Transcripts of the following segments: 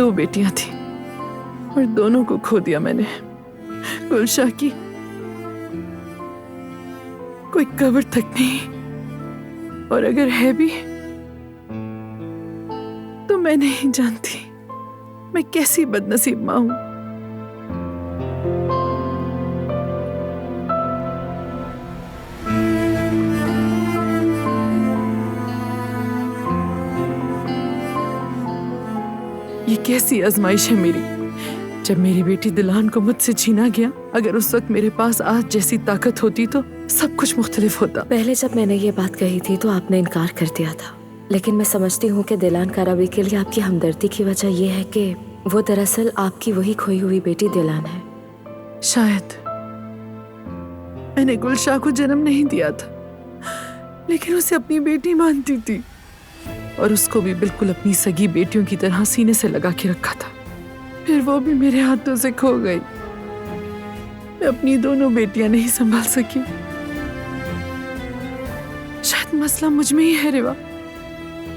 2 बेटियां थी और दोनों को खो दिया मैंने। गुलशाह की कोई कब्र तक नहीं, और अगर है भी तो मैं नहीं जानती मैं कैसी बदनसीब मां हूं। ये कैसी आजमाइश है मेरी, जब मेरी बेटी दिलान को मुझसे छीना गया। अगर उस वक्त मेरे पास आज जैसी ताकत होती तो सब कुछ मुख्तलिफ होता। पहले जब मैंने ये बात कही थी तो आपने इनकार कर दिया था, लेकिन मैं समझती हूँ कि दिलान कारावी के लिए आपकी हमदर्दी की वजह यह है कि वो दरअसल आपकी वही खोई हुई बेटी दिलान है। शायद मैंने गुलशाह को जन्म नहीं दिया था, लेकिन उसे अपनी बेटी मानती थी और उसको भी बिल्कुल अपनी सगी बेटियों की तरह सीने से लगा के रखा था। फिर वो भी मेरे हाथों से खो गई। मैं अपनी दोनों बेटियां नहीं संभाल सकी। शायद मसला मुझ में ही है रिवा,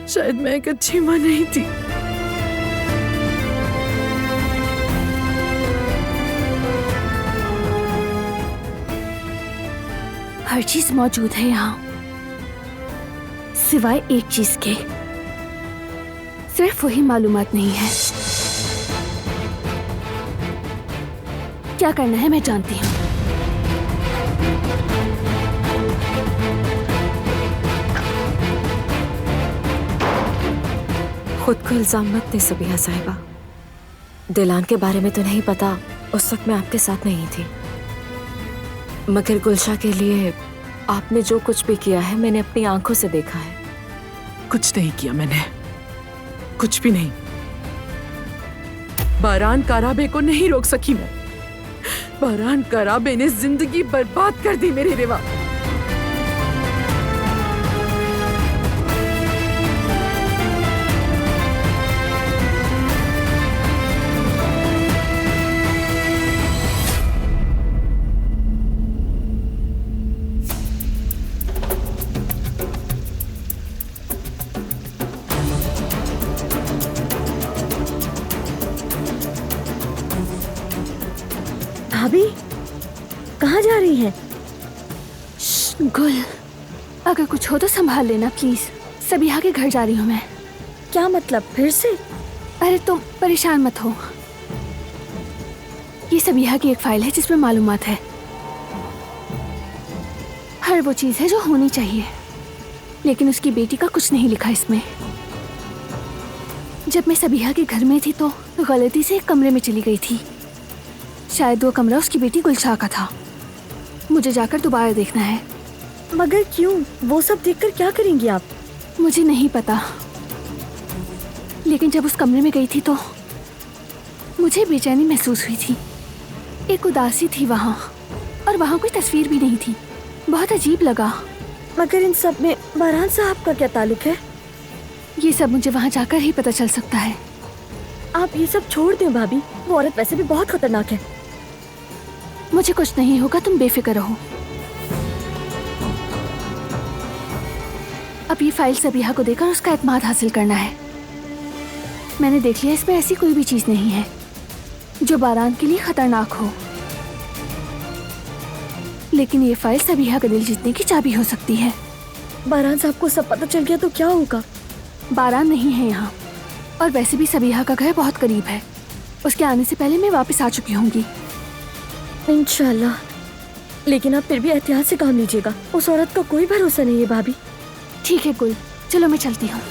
शायद मैं एक अच्छी मां नहीं थी। हर चीज मौजूद है यहाँ, सिवाय एक चीज के। सिर्फ वही मालूमात नहीं है। क्या करना है मैं जानती हूँ। खुद को इल्जाम मत दे सबीहा साहिबा। दिलान के बारे में तो नहीं पता, उस वक्त मैं आपके साथ नहीं थी, मगर गुलशाह के लिए आपने जो कुछ भी किया है मैंने अपनी आंखों से देखा है। कुछ नहीं किया मैंने, कुछ भी नहीं। बारान काराबे को नहीं रोक सकी मैं। बारान काराबे ने जिंदगी बर्बाद कर दी मेरी रिवा। भाभी कहाँ जा रही हैं? गुल, अगर कुछ हो तो संभाल लेना प्लीज। सबीहा के घर जा रही हूँ मैं। क्या मतलब, फिर से? अरे तुम परेशान मत हो। ये सबीहा की एक फाइल है जिसमें मालूमात है, हर वो चीज है जो होनी चाहिए, लेकिन उसकी बेटी का कुछ नहीं लिखा इसमें। जब मैं सबीहा के घर में थी तो गलती से एक कमरे में चली गई थी। शायद वो कमरा उसकी बेटी गुलशाह का था। मुझे जाकर दोबारा देखना है। मगर क्यों? वो सब देखकर क्या करेंगी आप? मुझे नहीं पता, लेकिन जब उस कमरे में गई थी तो मुझे बेचैनी महसूस हुई थी। एक उदासी थी वहाँ, और वहाँ कोई तस्वीर भी नहीं थी। बहुत अजीब लगा। मगर इन सब में बारान साहब का क्या ताल्लुक है? ये सब मुझे वहाँ जाकर ही पता चल सकता है। आप ये सब छोड़ दें भाभी, वो औरत वैसे भी बहुत खतरनाक है। मुझे कुछ नहीं होगा, तुम बेफिक्र रहो। अब ये फाइल सबीहा को देकर उसका एतमाद हासिल करना है। मैंने देख लिया इसमें ऐसी कोई भी चीज नहीं है जो बारान के लिए खतरनाक हो, लेकिन ये फाइल सबीहा का दिल जीतने की चाबी हो सकती है। बारान साहब को सब पता चल गया तो क्या होगा? बारान नहीं है यहाँ, और वैसे भी सबीहा का घर बहुत करीब है। उसके आने से पहले मैं वापस आ चुकी होंगी। इंशाल्लाह, लेकिन आप फिर भी एहतियात से काम लीजिएगा। उस औरत का कोई भरोसा नहीं है भाभी। ठीक है गुल, चलो मैं चलती हूँ।